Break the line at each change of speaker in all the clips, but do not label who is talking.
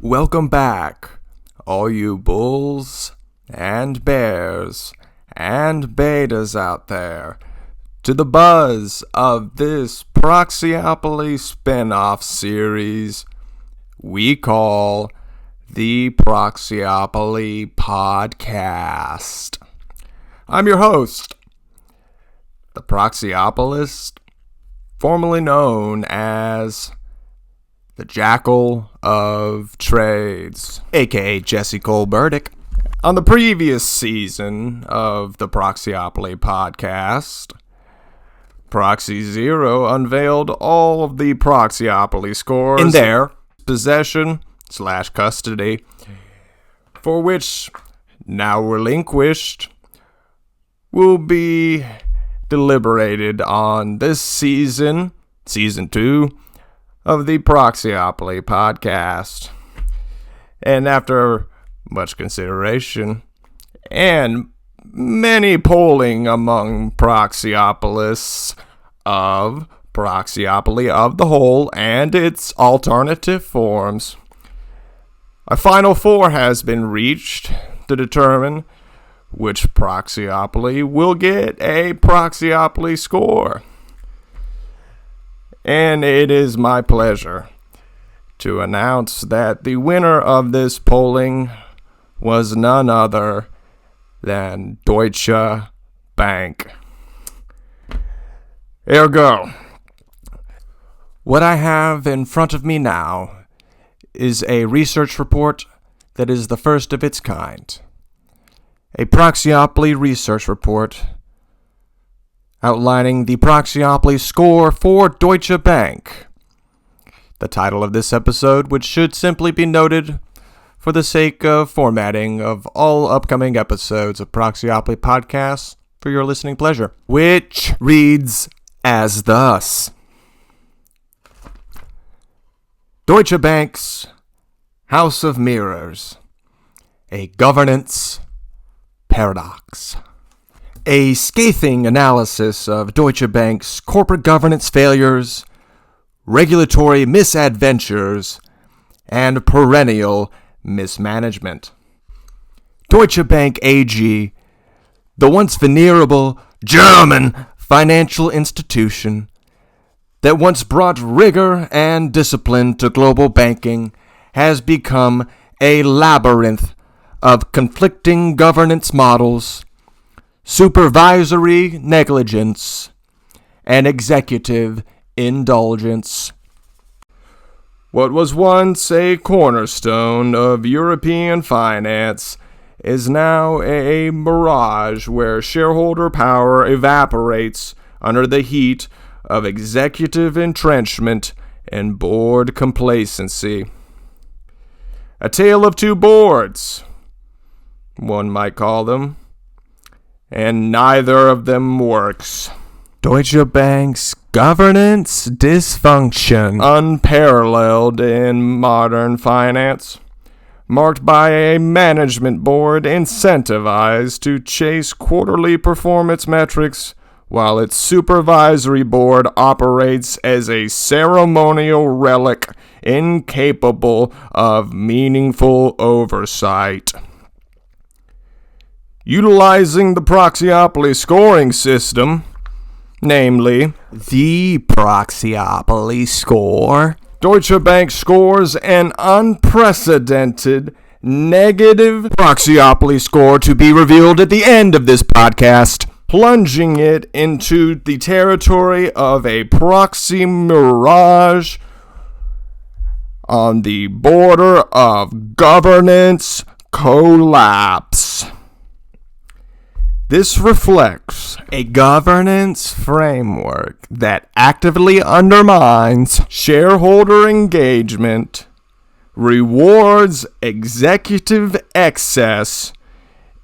Welcome back, all you bulls and bears and betas out there, to the buzz of this Proxyopoly spin-off series we call the Proxyopoly Podcast. I'm your host, the Proxyopolist, formerly known as the Jackal of Trades, aka Jesse Cole Burdick. On the previous season of the Proxyopoly Podcast, Proxy Zero unveiled all of the Proxyopoly scores in their possession/custody, for which, now relinquished, will be deliberated on this season 2, of the Proxyopoly Podcast. And after much consideration and many polling among Proxyopolists of Proxyopoly of the whole and its alternative forms, a final 4 has been reached to determine which Proxyopoly will get a Proxyopoly score. And it is my pleasure to announce that the winner of this polling was none other than Deutsche Bank. Ergo, what I have in front of me now is a research report that is the first of its kind. A Proxyopoly research report outlining the Proxyopoly score for Deutsche Bank. The title of this episode, which should simply be noted for the sake of formatting of all upcoming episodes of Proxyopoly podcasts for your listening pleasure, which reads as thus: Deutsche Bank's House of Mirrors, a governance paradox. A scathing analysis of Deutsche Bank's corporate governance failures, regulatory misadventures, and perennial mismanagement. Deutsche Bank AG, the once venerable German financial institution that once brought rigor and discipline to global banking, has become a labyrinth of conflicting governance models, supervisory negligence, and executive indulgence. What was once a cornerstone of European finance is now a mirage where shareholder power evaporates under the heat of executive entrenchment and board complacency. A tale of two boards, one might call them, and neither of them works. Deutsche Bank's governance dysfunction, unparalleled in modern finance, marked by a management board incentivized to chase quarterly performance metrics, while its supervisory board operates as a ceremonial relic incapable of meaningful oversight. Utilizing the Proxyopoly scoring system, namely the Proxyopoly score, Deutsche Bank scores an unprecedented negative Proxyopoly score to be revealed at the end of this podcast, plunging it into the territory of a proxy mirage on the border of governance collapse. This reflects a governance framework that actively undermines shareholder engagement, rewards executive excess,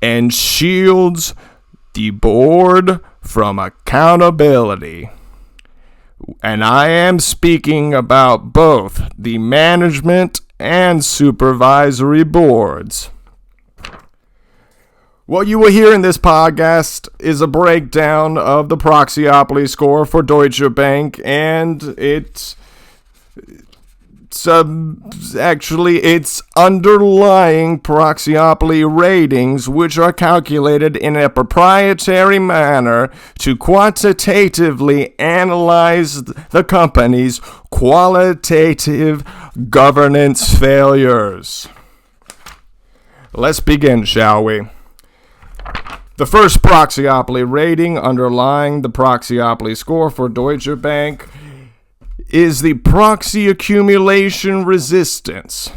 and shields the board from accountability. And I am speaking about both the management and supervisory boards. What you will hear in this podcast is a breakdown of the Proxyopoly score for Deutsche Bank and its its underlying Proxyopoly ratings, which are calculated in a proprietary manner to quantitatively analyze the company's qualitative governance failures. Let's begin, shall we? The first Proxyopoly rating underlying the Proxyopoly score for Deutsche Bank is the proxy accumulation resistance,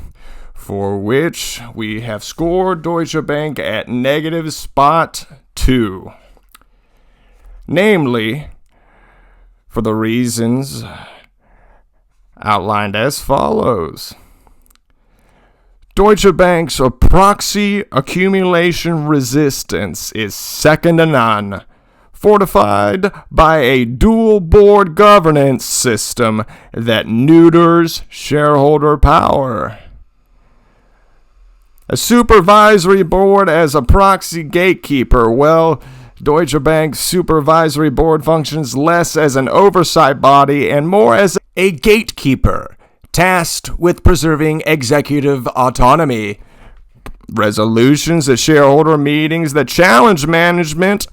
for which we have scored Deutsche Bank at -2. Namely, for the reasons outlined as follows. Deutsche Bank's proxy accumulation resistance is second to none, fortified by a dual board governance system that neuters shareholder power. A supervisory board as a proxy gatekeeper. Well, Deutsche Bank's supervisory board functions less as an oversight body and more as a gatekeeper, tasked with preserving executive autonomy. Resolutions at shareholder meetings that challenge management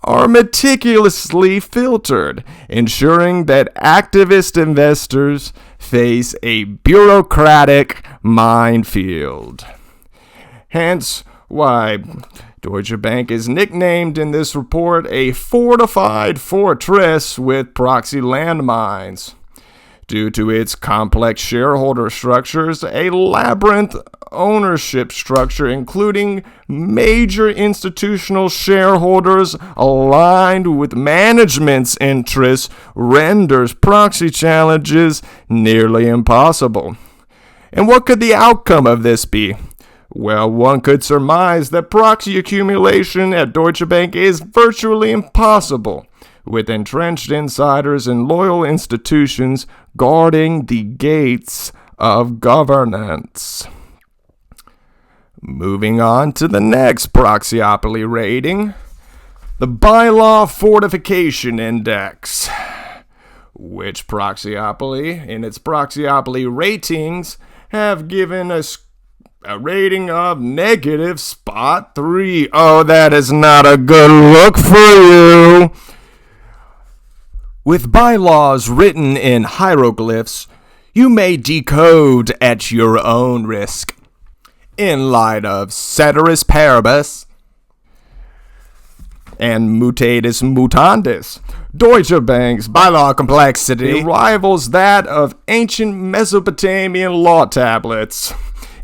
are meticulously filtered, ensuring that activist investors face a bureaucratic minefield. Hence why Deutsche Bank is nicknamed in this report a fortified fortress with proxy landmines. Due to its complex shareholder structures, a labyrinth ownership structure, including major institutional shareholders aligned with management's interests, renders proxy challenges nearly impossible. And what could the outcome of this be? Well, one could surmise that proxy accumulation at Deutsche Bank is virtually impossible, with entrenched insiders and loyal institutions guarding the gates of governance. Moving on to the next Proxyopoly rating, the Bylaw Fortification Index, which Proxyopoly, in its Proxyopoly ratings, have given a rating of -3. Oh, that is not a good look for you. With bylaws written in hieroglyphs, you may decode at your own risk. In light of ceteris paribus and mutatis mutandis, Deutsche Bank's bylaw complexity rivals that of ancient Mesopotamian law tablets,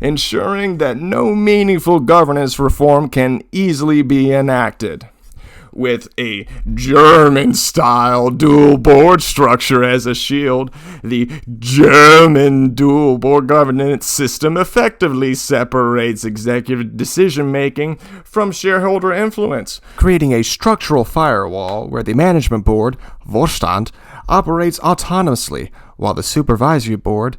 ensuring that no meaningful governance reform can easily be enacted. With a German-style dual board structure as a shield, the German dual board governance system effectively separates executive decision-making from shareholder influence, creating a structural firewall where the management board, Vorstand, operates autonomously, while the supervisory board,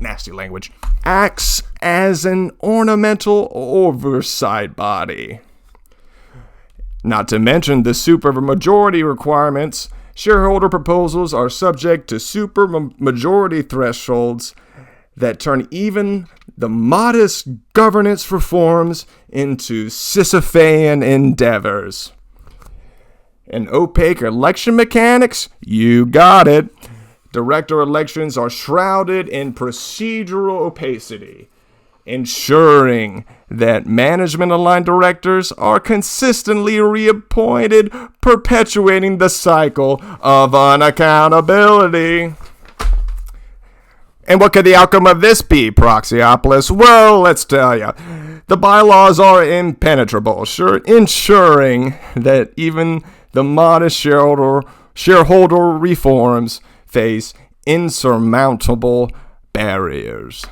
nasty language, acts as an ornamental oversight body. Not to mention the supermajority requirements, shareholder proposals are subject to supermajority thresholds that turn even the modest governance reforms into Sisyphean endeavors. And opaque election mechanics? You got it. Director elections are shrouded in procedural opacity, ensuring that management-aligned directors are consistently reappointed, perpetuating the cycle of unaccountability. And what could the outcome of this be, Proxyopolis? Well, let's tell you. The bylaws are impenetrable, ensuring that even the modest shareholder reforms face insurmountable barriers.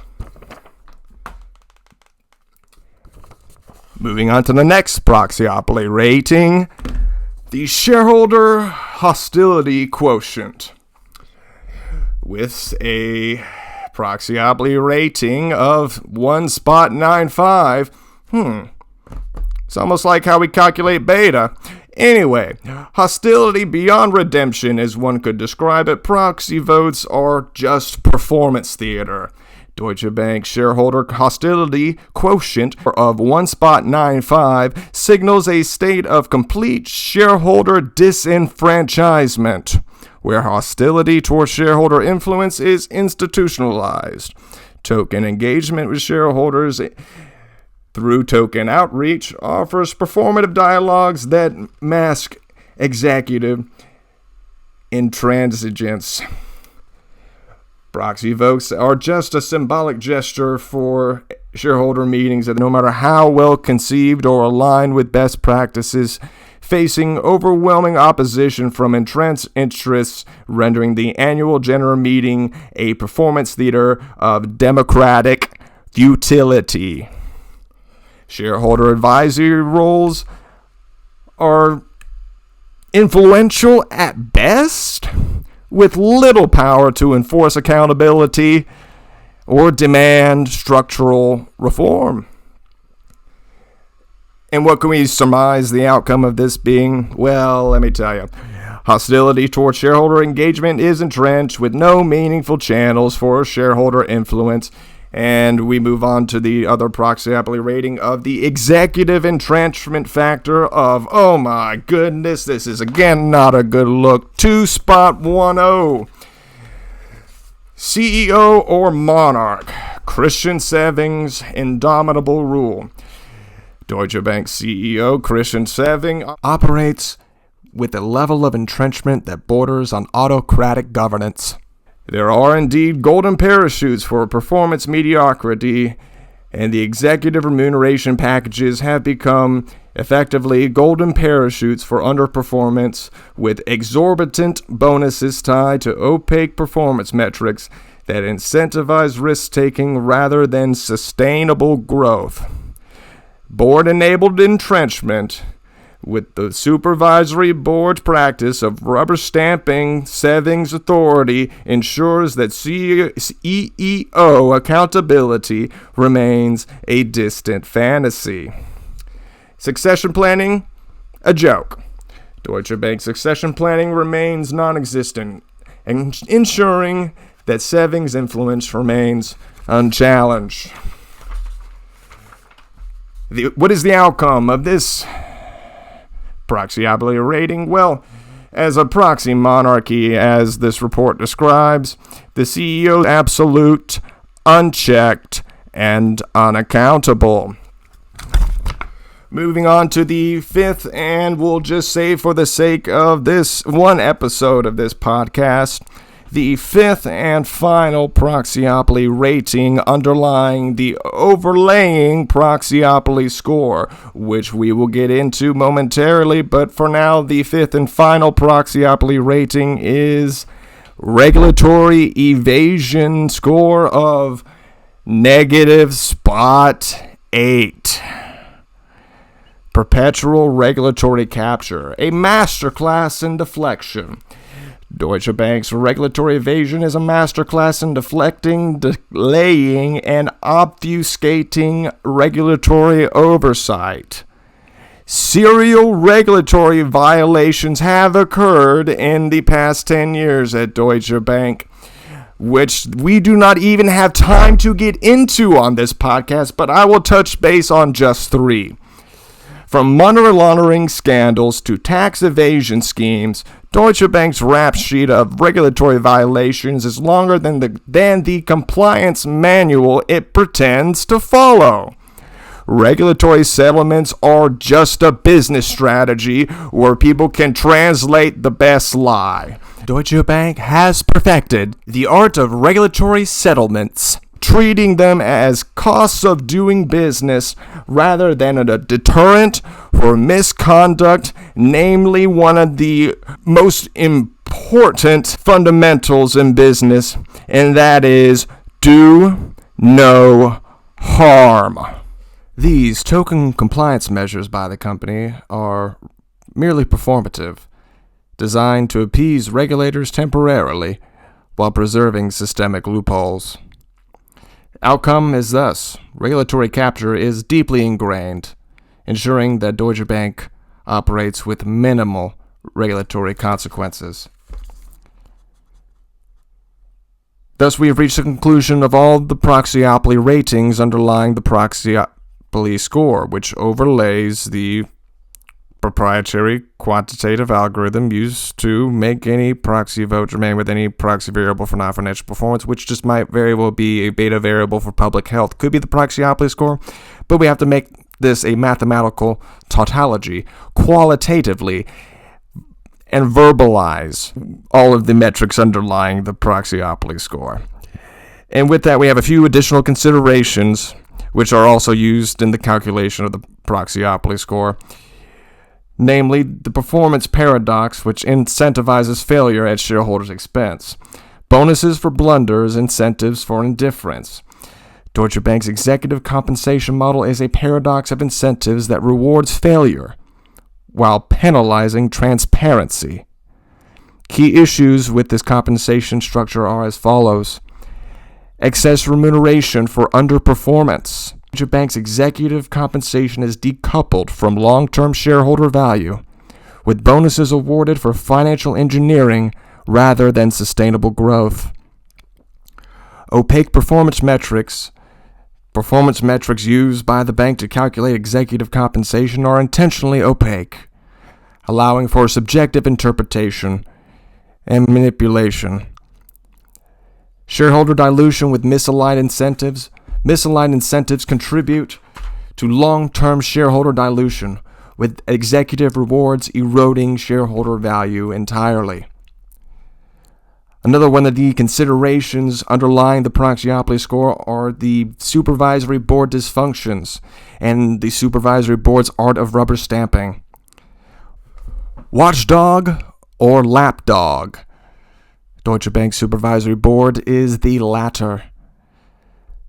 Moving on to the next Proxyopoly rating, the Shareholder Hostility Quotient, with a Proxyopoly rating of 1.95. It's almost like how we calculate beta. Anyway, hostility beyond redemption, as one could describe it. Proxy votes are just performance theater. Deutsche Bank shareholder hostility quotient of 1.95 signals a state of complete shareholder disenfranchisement, where hostility toward shareholder influence is institutionalized. Token engagement with shareholders through token outreach offers performative dialogues that mask executive intransigence. Proxy votes are just a symbolic gesture for shareholder meetings that, no matter how well conceived or aligned with best practices, facing overwhelming opposition from entrenched interests, rendering the annual general meeting a performance theater of democratic futility. Shareholder advisory roles are influential at best, with little power to enforce accountability or demand structural reform. And what can we surmise the outcome of this being? Well, let me tell you. Hostility toward shareholder engagement is entrenched with no meaningful channels for shareholder influence. And we move on to the other Proxyopoly rating of the executive entrenchment factor of, oh my goodness, this is again not a good look, 2.10. CEO or monarch, Christian Seving's indomitable rule. Deutsche Bank CEO Christian Sewing operates with a level of entrenchment that borders on autocratic governance. There are indeed golden parachutes for performance mediocrity, and the executive remuneration packages have become effectively golden parachutes for underperformance, with exorbitant bonuses tied to opaque performance metrics that incentivize risk-taking rather than sustainable growth. Board-enabled entrenchment, with the supervisory board's practice of rubber stamping Seving's authority, ensures that CEO accountability remains a distant fantasy. Succession planning, a joke. Deutsche Bank succession planning remains non-existent, ensuring that Seving's influence remains unchallenged. What is the outcome of this Proxyopoly rating? Well, as a proxy monarchy, as this report describes, the CEO is absolute, unchecked, and unaccountable. Moving on to the fifth, and we'll just say for the sake of this one episode of this podcast, the fifth and final Proxyopoly rating underlying the overlaying Proxyopoly score, which we will get into momentarily, but for now, the fifth and final Proxyopoly rating is regulatory evasion score of -0.8. Perpetual regulatory capture, a masterclass in deflection. Deutsche Bank's regulatory evasion is a masterclass in deflecting, delaying, and obfuscating regulatory oversight. Serial regulatory violations have occurred in the past 10 years at Deutsche Bank, which we do not even have time to get into on this podcast, but I will touch base on just 3. From money laundering scandals to tax evasion schemes, Deutsche Bank's rap sheet of regulatory violations is longer than the compliance manual it pretends to follow. Regulatory settlements are just a business strategy where people can translate the best lie. Deutsche Bank has perfected the art of regulatory settlements, treating them as costs of doing business rather than a deterrent for misconduct, namely one of the most important fundamentals in business, and that is do no harm. These token compliance measures by the company are merely performative, designed to appease regulators temporarily while preserving systemic loopholes. Outcome is thus, regulatory capture is deeply ingrained, ensuring that Deutsche Bank operates with minimal regulatory consequences. Thus, we have reached the conclusion of all the Proxyopoly ratings underlying the Proxyopoly score, which overlays the proprietary quantitative algorithm used to make any proxy vote germane with any proxy variable for non-financial performance, which just might very well be a beta variable for public health. Could be the Proxyopoly score, but we have to make this a mathematical tautology, qualitatively, and verbalize all of the metrics underlying the Proxyopoly score. And with that, we have a few additional considerations which are also used in the calculation of the Proxyopoly score. Namely, the performance paradox, which incentivizes failure at shareholders' expense. Bonuses for blunders, incentives for indifference. Deutsche Bank's executive compensation model is a paradox of incentives that rewards failure while penalizing transparency. Key issues with this compensation structure are as follows. Excess remuneration for underperformance. Deutsche Bank's executive compensation is decoupled from long-term shareholder value, with bonuses awarded for financial engineering rather than sustainable growth. Opaque performance metrics. Performance metrics used by the bank to calculate executive compensation are intentionally opaque, allowing for subjective interpretation and manipulation. Shareholder dilution with misaligned incentives. Misaligned incentives contribute to long-term shareholder dilution, with executive rewards eroding shareholder value entirely. Another one of the considerations underlying the Proxyopoly score are the supervisory board dysfunctions and the supervisory board's art of rubber stamping. Watchdog or lapdog? Deutsche Bank Supervisory Board is the latter.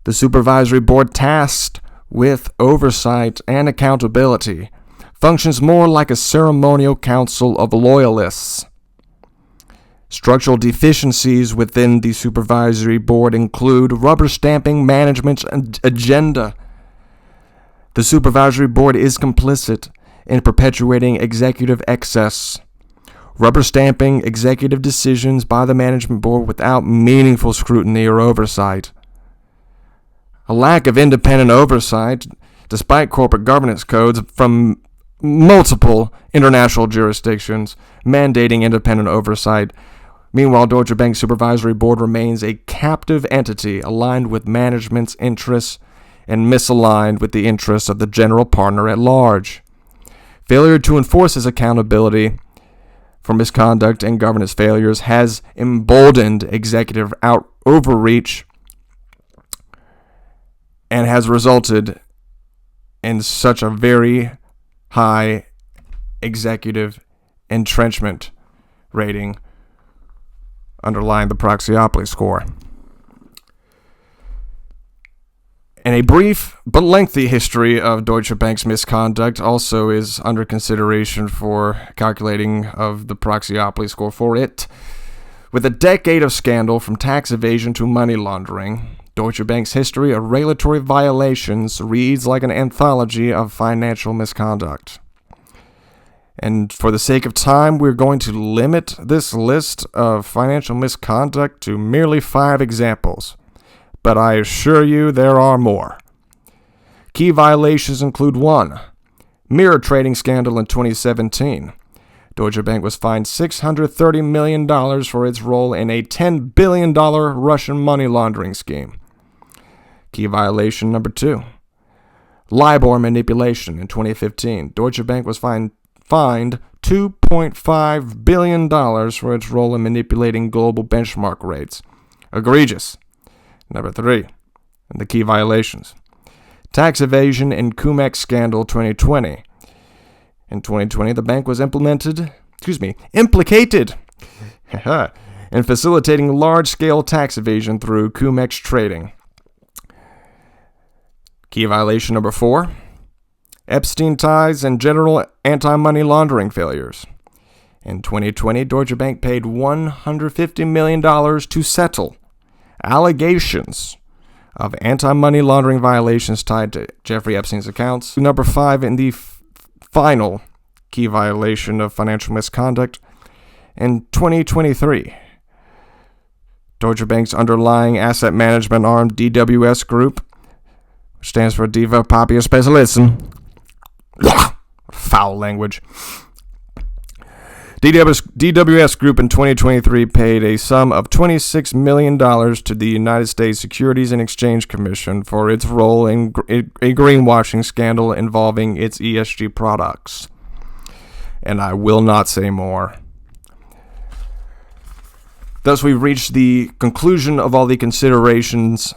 The supervisory board, tasked with oversight and accountability, functions more like a ceremonial council of loyalists. Structural deficiencies within the supervisory board include rubber stamping management's agenda. The supervisory board is complicit in perpetuating executive excess, rubber stamping executive decisions by the management board without meaningful scrutiny or oversight. A lack of independent oversight, despite corporate governance codes from multiple international jurisdictions mandating independent oversight. Meanwhile, Deutsche Bank Supervisory Board remains a captive entity aligned with management's interests and misaligned with the interests of the general partner at large. Failure to enforce his accountability for misconduct and governance failures has emboldened executive overreach and has resulted in such a very high executive entrenchment rating underlying the Proxyopoly score. And a brief but lengthy history of Deutsche Bank's misconduct also is under consideration for calculating of the Proxyopoly score for it. With a decade of scandal from tax evasion to money laundering, Deutsche Bank's history of regulatory violations reads like an anthology of financial misconduct. And for the sake of time, we're going to limit this list of financial misconduct to merely 5 examples. But I assure you there are more. Key violations include 1. Mirror trading scandal in 2017. Deutsche Bank was fined $630 million for its role in a $10 billion Russian money laundering scheme. Key violation number 2. LIBOR manipulation in 2015. Deutsche Bank was fined $2.5 billion for its role in manipulating global benchmark rates. Egregious. Number 3. And the key violations. Tax evasion and Cum-Ex scandal 2020. In 2020, the bank was implicated in facilitating large-scale tax evasion through Cum-Ex trading. Key violation number 4. Epstein ties and general anti-money laundering failures. In 2020, Deutsche Bank paid $150 million to settle allegations of anti-money laundering violations tied to Jeffrey Epstein's accounts. Number 5 in the final key violation of financial misconduct. In 2023, Deutsche Bank's underlying asset management arm, DWS Group, which stands for Diva Papier Spezialisten, foul language. DWS Group in 2023 paid a sum of $26 million to the United States Securities and Exchange Commission for its role in a greenwashing scandal involving its ESG products. And I will not say more. Thus, we've reached the conclusion of all the considerations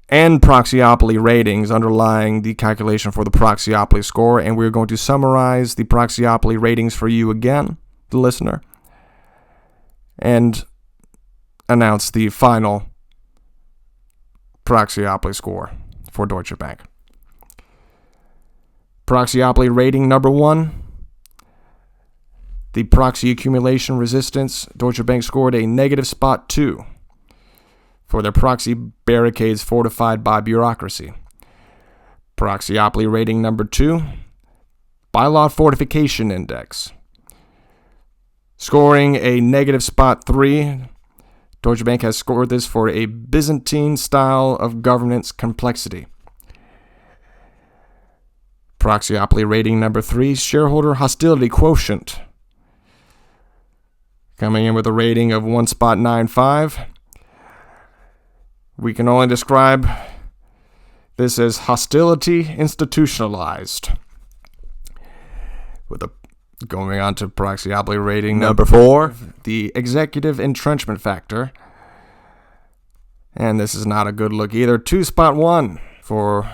and Proxyopoly ratings underlying the calculation for the Proxyopoly score, and we're going to summarize the Proxyopoly ratings for you again, the listener, and announce the final Proxyopoly score for Deutsche Bank. Proxyopoly rating number 1, the proxy accumulation resistance. Deutsche Bank scored a negative spot 2. For their proxy barricades fortified by bureaucracy. Proxyopoly rating number 2, Bylaw Fortification Index. Scoring a negative spot 3, Deutsche Bank has scored this for a Byzantine style of governance complexity. Proxyopoly rating number 3, Shareholder Hostility Quotient. Coming in with a rating of 1.95. We can only describe this as hostility institutionalized. Going on to Proxyopoly rating number 4, the executive entrenchment factor. And this is not a good look either. 2.1 for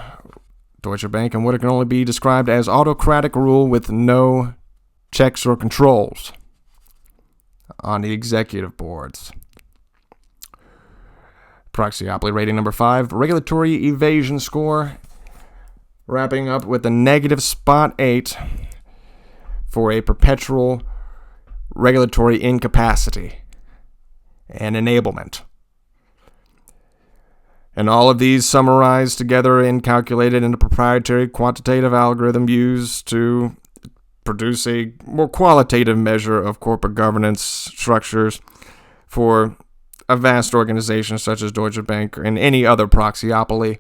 Deutsche Bank, and what it can only be described as autocratic rule with no checks or controls on the executive boards. Proxyopoly rating number 5, regulatory evasion score, wrapping up with a negative spot 8 for a perpetual regulatory incapacity and enablement. And all of these summarized together and calculated in a proprietary quantitative algorithm used to produce a more qualitative measure of corporate governance structures for a vast organization such as Deutsche Bank and any other Proxyopoly.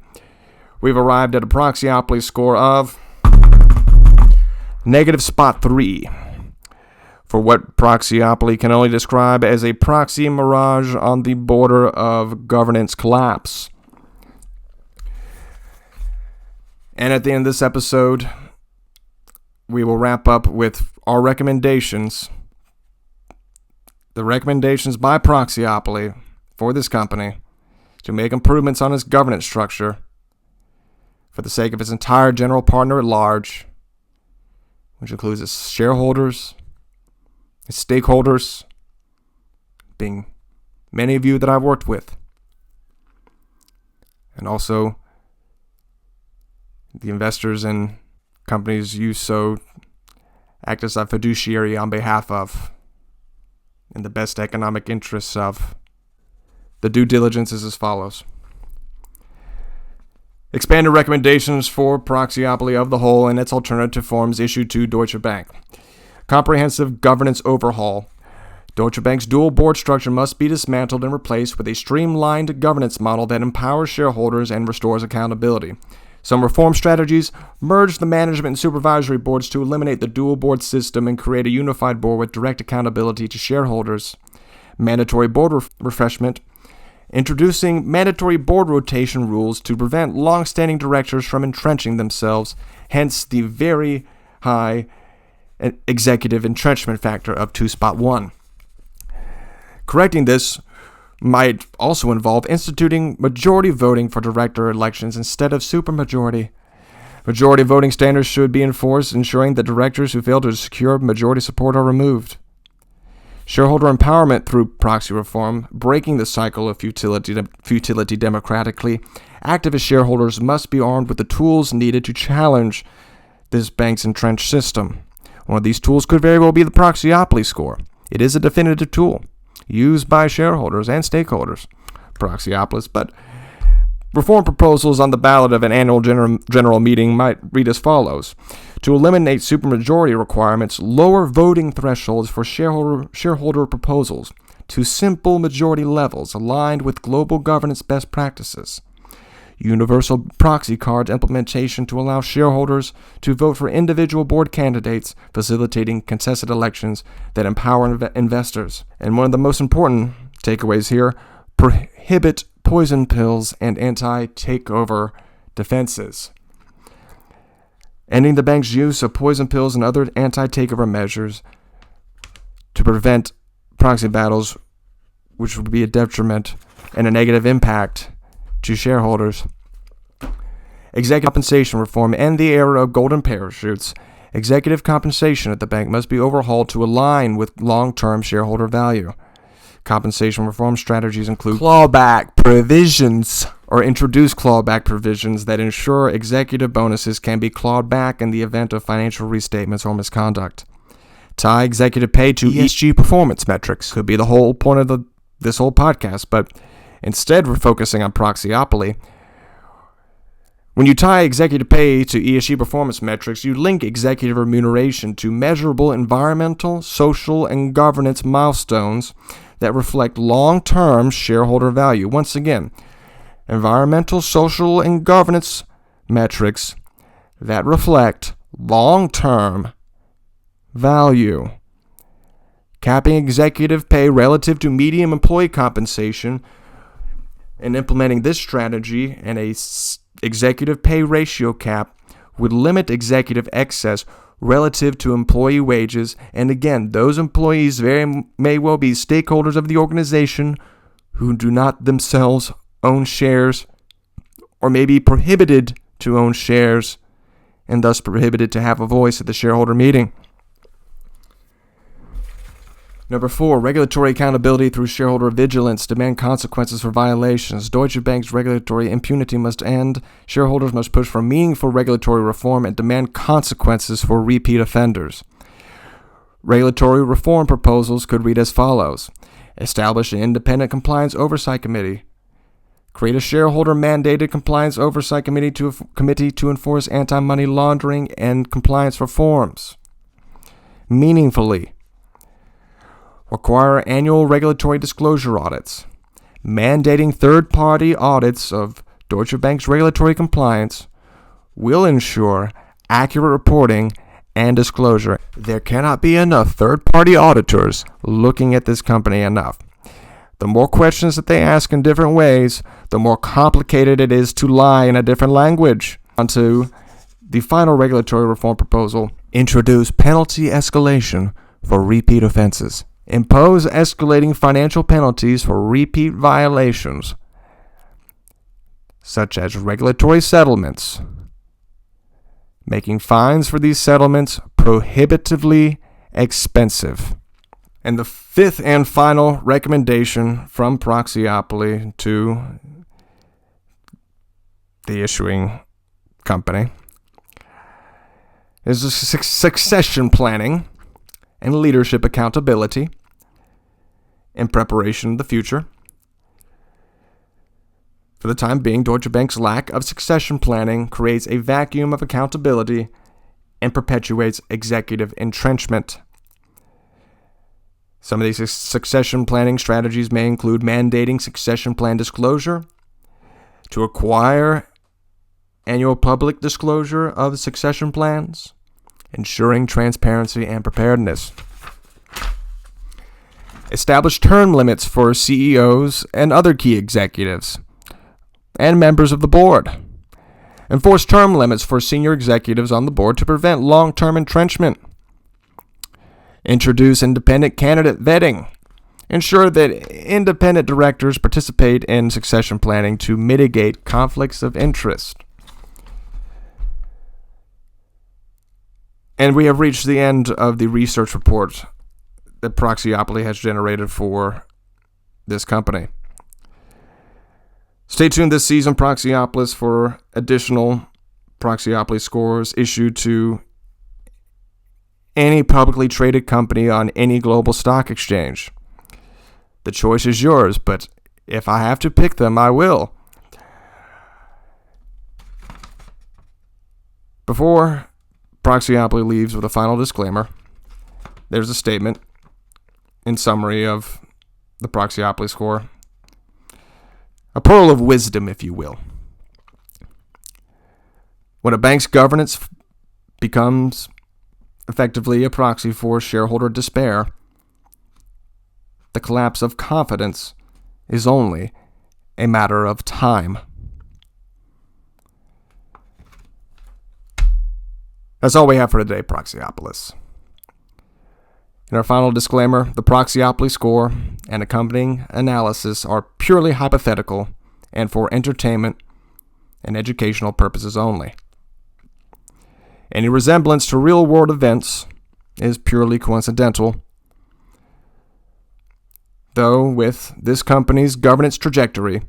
We've arrived at a Proxyopoly score of negative spot 3 for what Proxyopoly can only describe as a proxy mirage on the border of governance collapse. And at the end of this episode, we will wrap up with our recommendations. The recommendations by Proxyopoly for this company to make improvements on its governance structure for the sake of its entire general partner at large, which includes its shareholders, its stakeholders, being many of you that I've worked with, and also the investors and companies you so act as a fiduciary on behalf of, in the best economic interests of. The due diligence is as follows. Expanded recommendations for Proxyopoly of the whole and its alternative forms issued to Deutsche Bank. Comprehensive governance overhaul. Deutsche Bank's dual board structure must be dismantled and replaced with a streamlined governance model that empowers shareholders and restores accountability. Some reform strategies: merge the management and supervisory boards to eliminate the dual board system and create a unified board with direct accountability to shareholders. Mandatory board refreshment. Introducing mandatory board rotation rules to prevent long-standing directors from entrenching themselves, hence the very high executive entrenchment factor of 2.1. Correcting this might also involve instituting majority voting for director elections instead of supermajority. Majority voting standards should be enforced, ensuring that directors who fail to secure majority support are removed. Shareholder empowerment through proxy reform, breaking the cycle of futility democratically. Activist shareholders must be armed with the tools needed to challenge this bank's entrenched system. One of these tools could very well be the Proxyopoly score. It is a definitive tool used by shareholders and stakeholders, Proxyopolis, but Reform proposals on the ballot of an annual general meeting might read as follows. To eliminate supermajority requirements, lower voting thresholds for shareholder proposals to simple majority levels aligned with global governance best practices. Universal proxy cards implementation to allow shareholders to vote for individual board candidates, facilitating contested elections that empower investors. And one of the most important takeaways here, prohibit poison pills and anti-takeover defenses. Ending the bank's use of poison pills and other anti-takeover measures to prevent proxy battles, which would be a detriment and a negative impact to shareholders. Executive compensation reform and the era of golden parachutes. Executive compensation at the bank must be overhauled to align with long-term shareholder value. Compensation reform strategies include clawback provisions or introduce clawback provisions that ensure executive bonuses can be clawed back in the event of financial restatements or misconduct. Tie executive pay to ESG performance metrics. Could be the whole point of this whole podcast, but instead we're focusing on Proxyopoly. When you tie executive pay to ESG performance metrics, you link executive remuneration to measurable environmental, social, and governance milestones that reflect long-term shareholder value. Once again, environmental, social, and governance metrics that reflect long-term value. Capping executive pay relative to median employee compensation and implementing this strategy and a executive pay ratio cap would limit executive excess relative to employee wages, and again, those employees may well be stakeholders of the organization who do not themselves own shares or may be prohibited to own shares and thus prohibited to have a voice at the shareholder meeting. Number 4, regulatory accountability through shareholder vigilance. Demand consequences for violations. Deutsche Bank's regulatory impunity must end. Shareholders must push for meaningful regulatory reform and demand consequences for repeat offenders. Regulatory reform proposals could read as follows. Establish an independent compliance oversight committee. Create a shareholder-mandated compliance oversight committee to enforce anti-money laundering and compliance reforms. Meaningfully. Require annual regulatory disclosure audits. Mandating third-party audits of Deutsche Bank's regulatory compliance will ensure accurate reporting and disclosure. There cannot be enough third-party auditors looking at this company enough. The more questions that they ask in different ways, the more complicated it is to lie in a different language. On to the final regulatory reform proposal. Introduce penalty escalation for repeat offenses. Impose escalating financial penalties for repeat violations, such as regulatory settlements, making fines for these settlements prohibitively expensive. And the fifth and final recommendation from Proxyopoly to the issuing company is succession planning and leadership accountability in preparation of the future. For the time being, Deutsche Bank's lack of succession planning creates a vacuum of accountability and perpetuates executive entrenchment. Some of these succession planning strategies may include mandating succession plan disclosure, to acquire annual public disclosure of succession plans, ensuring transparency and preparedness. Establish term limits for CEOs and other key executives and members of the board. Enforce term limits for senior executives on the board to prevent long-term entrenchment. Introduce independent candidate vetting. Ensure that independent directors participate in succession planning to mitigate conflicts of interest. And we have reached the end of the research report that Proxyopoly has generated for this company. Stay tuned this season, Proxyopolis, for additional Proxyopoly scores issued to any publicly traded company on any global stock exchange. The choice is yours, but if I have to pick them, I will. Before Proxyopoly leaves with a final disclaimer, there's a statement in summary of the Proxyopoly score. A pearl of wisdom, if you will. When a bank's governance becomes effectively a proxy for shareholder despair, the collapse of confidence is only a matter of time. That's all we have for today, Proxyopolis. In our final disclaimer, the Proxyopoly score and accompanying analysis are purely hypothetical and for entertainment and educational purposes only. Any resemblance to real-world events is purely coincidental, though with this company's governance trajectory,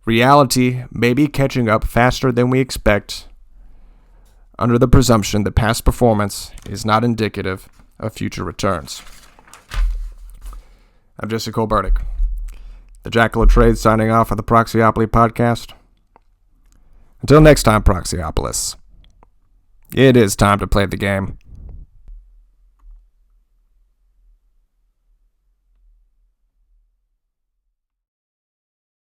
reality may be catching up faster than we expect under the presumption that past performance is not indicative of future returns. I'm Jesse Colbertic, the Jackal of Trade, signing off of the Proxyopoly podcast. Until next time, Proxyopolis, it is time to play the game.